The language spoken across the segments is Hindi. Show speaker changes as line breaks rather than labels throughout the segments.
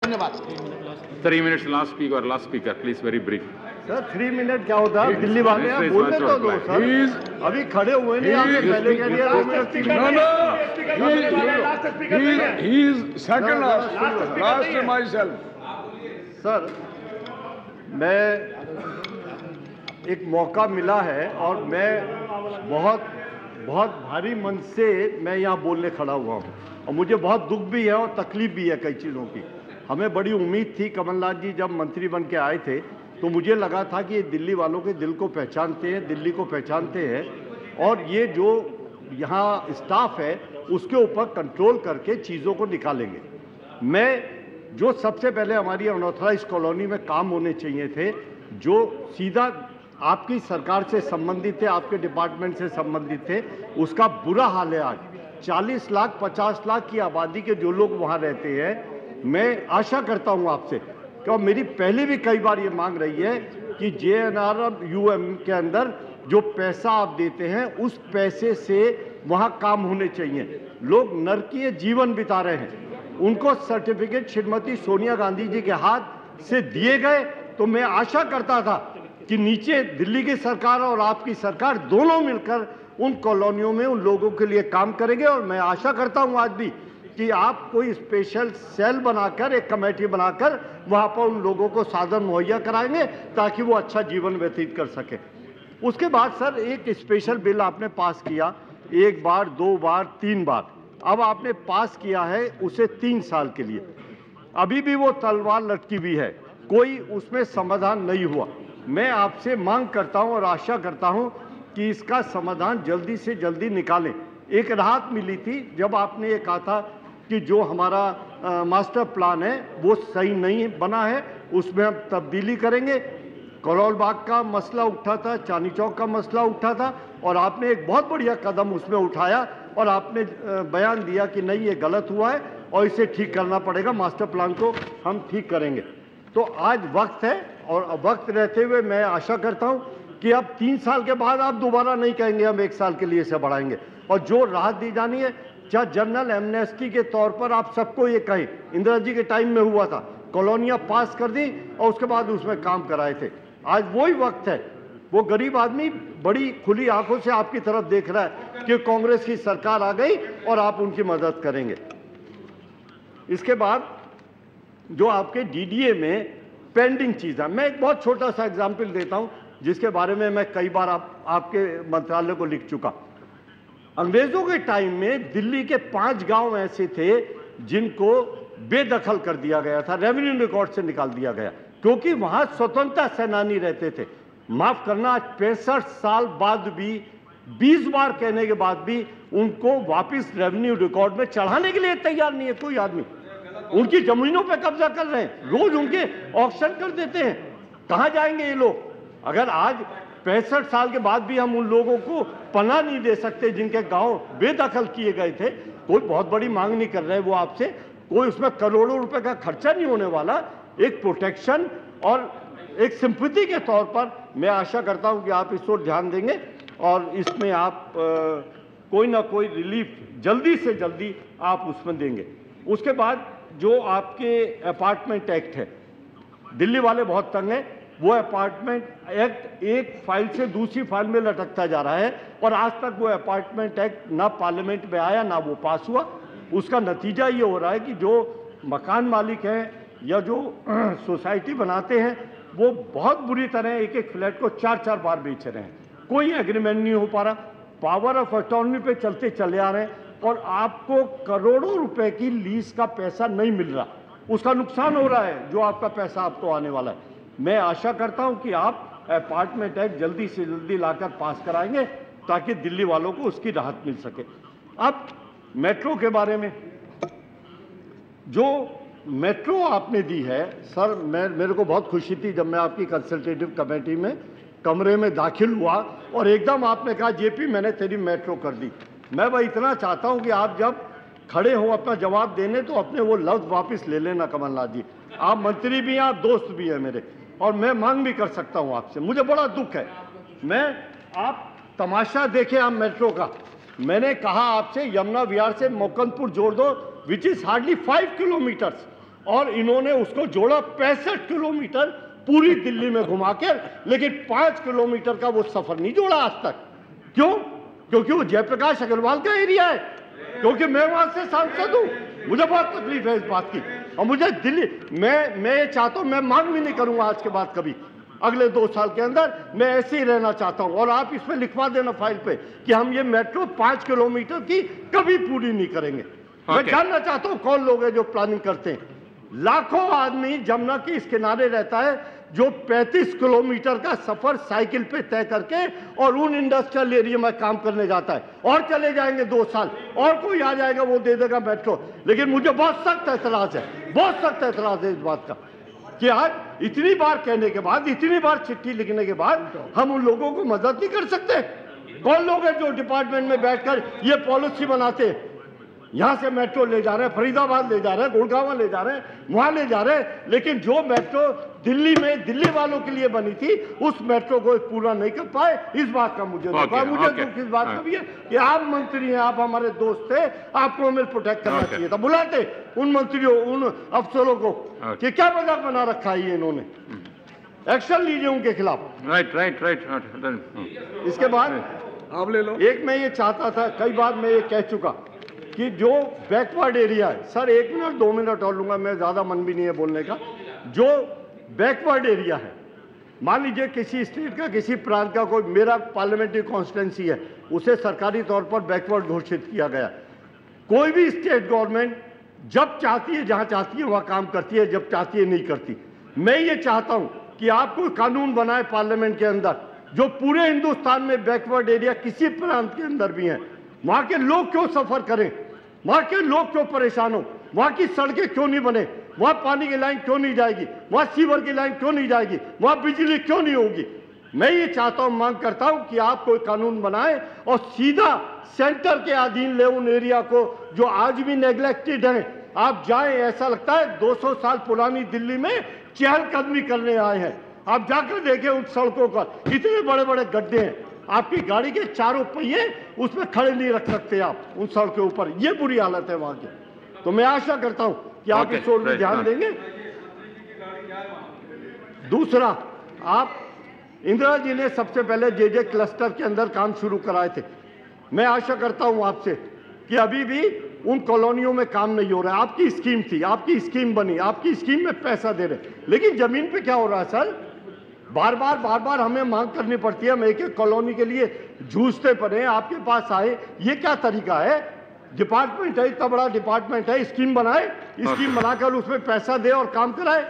धन्यवाद।
3 minutes last speaker, please, very brief.
Sir 3 minute क्या होता है, दिल्ली वाले आप बोलने तो दो सर, अभी खड़े हुए नहीं, आपने पहले कह दिया 2 minute.
He is second last myself.
Sir मैं एक मौका मिला है और मैं बहुत भारी मन से मैं यहाँ बोलने खड़ा हुआ हूँ और मुझे बहुत दुख भी है और तकलीफ भी है कई चीज़ों की। हमें बड़ी उम्मीद थी, कमलनाथ जी जब मंत्री बन के आए थे तो मुझे लगा था कि ये दिल्ली वालों के दिल को पहचानते हैं, दिल्ली को पहचानते हैं और ये जो यहाँ स्टाफ है उसके ऊपर कंट्रोल करके चीज़ों को निकालेंगे। मैं जो सबसे पहले हमारी अनऑथराइज्ड कॉलोनी में काम होने चाहिए थे, जो सीधा आपकी सरकार से संबंधित थे, आपके डिपार्टमेंट से संबंधित थे, उसका बुरा हाल है। आज 40 लाख 50 लाख की आबादी के जो लोग वहाँ रहते हैं, मैं आशा करता हूँ आपसे, क्योंकि मेरी पहले भी कई बार ये मांग रही है कि JNRM के अंदर जो पैसा आप देते हैं उस पैसे से वहाँ काम होने चाहिए। लोग नरकीय जीवन बिता रहे हैं, उनको सर्टिफिकेट श्रीमती सोनिया गांधी जी के हाथ से दिए गए, तो मैं आशा करता था कि नीचे दिल्ली की सरकार और आपकी सरकार दोनों मिलकर उन कॉलोनियों में उन लोगों के लिए काम करेंगे। और मैं आशा करता हूं आज भी कि आप कोई स्पेशल सेल बनाकर, एक कमेटी बनाकर वहां पर उन लोगों को साधन मुहैया कराएंगे ताकि वो अच्छा जीवन व्यतीत कर सके। उसके बाद सर एक स्पेशल बिल आपने पास किया, 1 बार 2 बार 3 बार, अब आपने पास किया है उसे 3 साल के लिए। अभी भी वो तलवार लटकी हुई है, कोई उसमें समाधान नहीं हुआ। मैं आपसे मांग करता हूं और आशा करता हूं कि इसका समाधान जल्दी से जल्दी निकालें। एक राहत मिली थी जब आपने ये कहा था कि जो हमारा मास्टर प्लान है वो सही नहीं बना है, उसमें हम तब्दीली करेंगे। करोल बाग का मसला उठा था, चांदनी चौक का मसला उठा था और आपने एक बहुत बढ़िया कदम उसमें उठाया और आपने बयान दिया कि नहीं ये गलत हुआ है और इसे ठीक करना पड़ेगा, मास्टर प्लान को हम ठीक करेंगे। तो आज वक्त है और वक्त रहते हुए मैं आशा करता हूं कि अब 3 साल के बाद आप दोबारा नहीं कहेंगे हम 1 साल के लिए इसे बढ़ाएंगे। और जो राहत दी जानी है, चाहे जनरल एमनेस्टी के तौर पर आप सबको ये कहें, इंदिरा जी के टाइम में हुआ था, कॉलोनियां पास कर दी और उसके बाद उसमें काम कराए थे। आज वही वक्त है, वो गरीब आदमी बड़ी खुली आंखों से आपकी तरफ देख रहा है कि कांग्रेस की सरकार आ गई और आप उनकी मदद करेंगे। इसके बाद जो आपके DDA में पेंडिंग चीज़ है, मैं एक बहुत छोटा सा एग्जाम्पल देता हूं जिसके बारे में मैं कई बार आपके मंत्रालय को लिख चुका। अंग्रेजों के टाइम में दिल्ली के 5 गांव ऐसे थे जिनको बेदखल कर दिया गया था, रेवेन्यू रिकॉर्ड से निकाल दिया गया, क्योंकि वहां स्वतंत्रता सेनानी रहते थे। माफ करना, 65 साल बाद भी 20 बार कहने के बाद भी उनको वापस रेवेन्यू रिकॉर्ड में चढ़ाने के लिए तैयार नहीं है कोई आदमी। उनकी जमीनों पे कब्जा कर रहे हैं, रोज उनके ऑक्शन कर देते हैं। कहां जाएंगे ये लोग? अगर आज 65 साल के बाद भी हम उन लोगों को पनाह नहीं दे सकते जिनके गांव बेदखल किए गए थे, कोई बहुत बड़ी मांग नहीं कर रहे वो आपसे, कोई उसमें करोड़ों रुपए का खर्चा नहीं होने वाला, एक प्रोटेक्शन और एक सिंपैथी के तौर पर मैं आशा करता हूं कि आप इस ओर ध्यान देंगे और इसमें आप कोई ना कोई रिलीफ जल्दी से जल्दी आप उसमें देंगे। उसके बाद जो आपके अपार्टमेंट एक्ट है, दिल्ली वाले बहुत तंग हैं। वो अपार्टमेंट एक्ट एक फाइल से दूसरी फाइल में लटकता जा रहा है और आज तक वो अपार्टमेंट एक्ट ना पार्लियामेंट में आया ना वो पास हुआ। उसका नतीजा ये हो रहा है कि जो मकान मालिक हैं या जो सोसाइटी बनाते हैं वो बहुत बुरी तरह एक एक फ्लैट को 4-4 बार बेच रहे हैं, कोई एग्रीमेंट नहीं हो पा रहा, पावर ऑफ अटॉर्नी पे चलते चले आ रहे हैं और आपको करोड़ों रुपए की लीज का पैसा नहीं मिल रहा, उसका नुकसान हो रहा है जो आपका पैसा आपको आने वाला है। मैं आशा करता हूं कि आप अपार्टमेंट एक्ट जल्दी से जल्दी लाकर पास कराएंगे ताकि दिल्ली वालों को उसकी राहत मिल सके। अब मेट्रो के बारे में, जो मेट्रो आपने दी है सर, मेरे को बहुत खुशी थी जब मैं आपकी कंसल्टेटिव कमेटी में कमरे में दाखिल हुआ और एकदम आपने कहा जेपी मैंने तेरी मेट्रो कर दी। मैं वह इतना चाहता हूं कि आप जब खड़े हो अपना जवाब देने तो अपने वो लफ्ज वापस ले लेना कमलनाथ जी। आप मंत्री भी हैं, आप दोस्त भी हैं मेरे, और मैं मांग भी कर सकता हूं आपसे। मुझे बड़ा दुख है, आप तमाशा देखें आप मेट्रो का। मैंने कहा आपसे यमुना विहार से मोकनपुर जोड़ दो, विच इज हार्डली 5 किलोमीटर्स, और इन्होंने उसको जोड़ा 65 किलोमीटर पूरी दिल्ली में घुमा के, लेकिन 5 किलोमीटर का वो सफर नहीं जोड़ा आज तक। क्यों? क्योंकि वो जयप्रकाश अग्रवाल का एरिया है, क्योंकि मैं वहां से सांसद हूं। मुझे बहुत तकलीफ है इस बात की, और मुझे दिल्ली मैं ये चाहता हूं, मैं मांग भी नहीं करूंगा आज के बाद कभी, अगले 2 साल के अंदर मैं ऐसे ही रहना चाहता हूं। और आप इसमें लिखवा देना फाइल पे कि हम ये मेट्रो 5 किलोमीटर की कभी पूरी नहीं करेंगे। मैं जानना चाहता हूं कौन लोग हैं जो प्लानिंग करते हैं। लाखों आदमी जमुना के इस किनारे रहता है जो 35 किलोमीटर का सफर साइकिल पे तय करके और उन इंडस्ट्रियल एरिया में काम करने जाता है, और चले जाएंगे 2 साल और कोई आ जाएगा वो दे देगा मेट्रो। लेकिन मुझे बहुत सख्त एतराज है, बहुत सख्त एतराज है इस बात का कि आज इतनी बार कहने के बाद, इतनी बार चिट्ठी लिखने के बाद हम उन लोगों को मदद नहीं कर सकते। कौन लोग हैं जो डिपार्टमेंट में बैठकर ये पॉलिसी बनाते हैं? यहां से मेट्रो ले जा रहे हैं, फरीदाबाद ले जा रहे हैं, गुड़गांव ले जा रहे हैं, वहां ले जा रहे हैं, लेकिन जो मेट्रो दिल्ली में दिल्ली वालों के लिए बनी थी उस मेट्रो को पूरा नहीं कर पाए। इस बात का मुझे दुख है। मुझे दुख इस बात का भी है कि आप मंत्री हैं, आप हमारे दोस्त थे, आपको हमें प्रोटेक्ट करना चाहिए था। बुलाते उन मंत्रियों, उन अफसरों को कि क्या मजाक बना रखा है ये इन्होंने, एक्शन लीजिए उनके खिलाफ।
राइट।
इसके बाद
आप ले लो।
एक मैं ये चाहता था, कई बार मैं ये कह चुका कि जो बैकवर्ड एरिया है, सर 1 मिनट 2 मिनट और लूंगा, मैं ज्यादा मन भी नहीं है बोलने का। जो बैकवर्ड एरिया है, मान लीजिए किसी स्टेट का, किसी प्रांत का, कोई मेरा पार्लियामेंट्री कॉन्स्टिट्यूंसी है, उसे सरकारी तौर पर बैकवर्ड घोषित किया गया। कोई भी स्टेट गवर्नमेंट जब चाहती है, जहां चाहती है वहां काम करती है, जब चाहती है नहीं करती। मैं ये चाहता हूं कि आप कोई कानून बनाए पार्लियामेंट के अंदर जो पूरे हिंदुस्तान में बैकवर्ड एरिया किसी प्रांत के अंदर भी है, वहां के लोग क्यों सफर करें, वहां के लोग क्यों परेशान हो, वहां की सड़कें क्यों नहीं बने, वहां पानी की लाइन क्यों नहीं जाएगी, वहां सीवर की लाइन क्यों नहीं जाएगी, वहां बिजली क्यों नहीं होगी। मैं ये चाहता हूं, मांग करता हूं कि आप कोई कानून बनाए और सीधा सेंटर के अधीन ले उन एरिया को जो आज भी नेग्लेक्टेड हैं। आप जाएं, ऐसा लगता है 200 साल पुरानी दिल्ली में चहलकदमी करने आए हैं। आप जाकर देखें उन सड़कों पर इतने बड़े बड़े गड्ढे हैं, आपकी गाड़ी के चारों पहिए उसमें खड़े नहीं रख सकते आप उन सड़कों के ऊपर। ये बुरी हालत है वहां की। तो मैं आशा करता हूं कि आप इस ओर भी ध्यान देंगे। दूसरा, आप इंदिरा जी ने सबसे पहले जे क्लस्टर के अंदर काम शुरू कराए थे। मैं आशा करता हूं आपसे कि अभी भी उन कॉलोनियों में काम नहीं हो रहा है। आपकी स्कीम थी, आपकी स्कीम बनी, आपकी स्कीम में पैसा दे रहे, लेकिन जमीन पे क्या हो रहा है सर? बार बार हमें मांग करनी पड़ती है, हम एक एक कॉलोनी के लिए जूझते पड़े, आपके पास आए। ये क्या तरीका है? डिपार्टमेंट है, इतना बड़ा डिपार्टमेंट है, स्कीम बनाए, स्कीम बनाकर उसमें पैसा दे और काम कराए।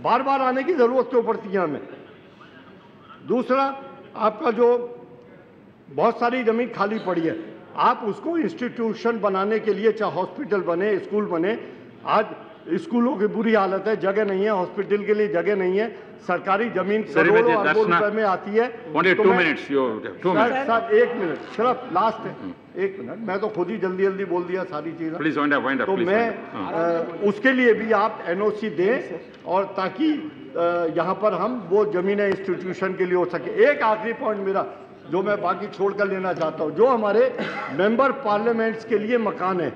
बार बार आने की जरूरत क्यों पड़ती है हमें? दूसरा, आपका जो बहुत सारी जमीन खाली पड़ी है, आप उसको इंस्टीट्यूशन बनाने के लिए, चाहे हॉस्पिटल बने, स्कूल बने। आज स्कूलों की बुरी हालत है, जगह नहीं है, हॉस्पिटल के लिए जगह नहीं है, सरकारी जमीन करोड़ों अरबों रुपए में आती है।
Only 2 minutes.
सर 1 मिनट, सिर्फ लास्ट है, 1 मिनट। मैं तो खुद ही जल्दी बोल दिया सारी चीजें।
Please wind up.
तो मैं उसके लिए भी आप NOC दें, और ताकि यहाँ पर हम वो जमीनें इंस्टीट्यूशन के लिए हो सके। एक आखिरी पॉइंट मेरा जो मैं बाकी छोड़कर लेना चाहता हूँ, जो हमारे मेंबर पार्लियामेंट्स के लिए मकान है,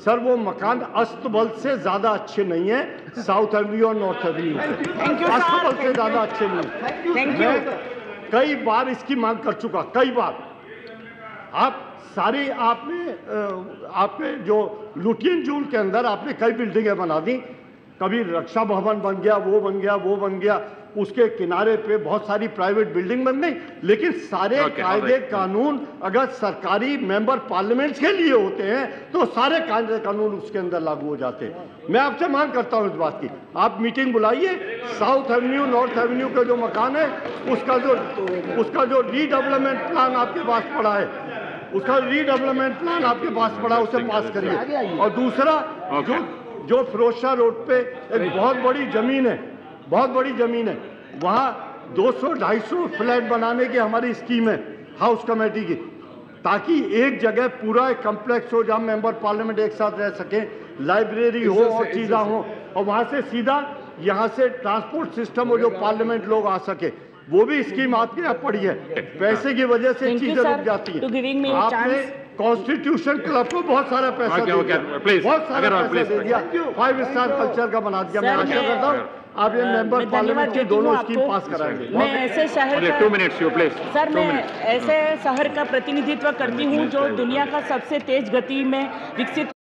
सर वो मकान अस्तबल से ज्यादा अच्छे नहीं है, साउथ एवेन्यू और नॉर्थ एवेन्यू अस्तबल से ज्यादा अच्छे नहीं। मैं कई बार इसकी मांग कर चुका, कई बार। आप सारी आपने जो लुटियन जोन के अंदर आपने कई बिल्डिंगें बना दी, कभी रक्षा भवन बन गया, वो बन गया, उसके किनारे पे बहुत सारी प्राइवेट बिल्डिंग बन गई। लेकिन सारे कायदे कानून अगर सरकारी मेंबर पार्लियामेंट्स के लिए होते हैं तो सारे कायदे कानून उसके अंदर लागू हो जाते हैं। मैं आपसे मांग करता हूं इस बात की, आप मीटिंग बुलाइए, साउथ एवेन्यू नॉर्थ एवेन्यू का जो मकान है उसका जो रीडेवलपमेंट प्लान आपके पास पड़ा है, उसका रीडेवलपमेंट प्लान आपके पास पड़ा है, उसे पास करिए। और दूसरा, जो फिरोजशाह रोड पे एक बहुत बड़ी जमीन है, वहां 200-250 फ्लैट बनाने की हमारी स्कीम है हाउस कमेटी की, ताकि एक जगह पूरा एक कम्प्लेक्स हो जहां मेंबर पार्लियामेंट एक साथ रह सके, लाइब्रेरी हो और चीज़ें हो, और वहां से सीधा यहां से ट्रांसपोर्ट सिस्टम हो जो पार्लियामेंट लोग आ सके। वो भी स्कीम आपके यहाँ पड़ी है। पैसे की वजह से चीजें रुक जाती है। आपने कॉन्स्टिट्यूशन क्लब को बहुत सारा पैसा
Okay,
दे
okay,
दिया,
please,
बहुत सारा
अगर आप
पैसा
please,
दे दिया, 5 स्टार कल्चर का बना दिया। मैं
सर,
आशा
मैं-
करता हूँ आप ये मेंबर
मैं
पार्लियामेंट
धन्यवाद
की
देती हूँ
दोनों
आपको।
स्कीम पास कराएंगे।
मैं ऐसे शहर
Only
का
2 minutes, you please.
सर
2
मैं
minutes.
ऐसे शहर का प्रतिनिधित्व करती हूँ जो दुनिया का सबसे तेज गति में विकसित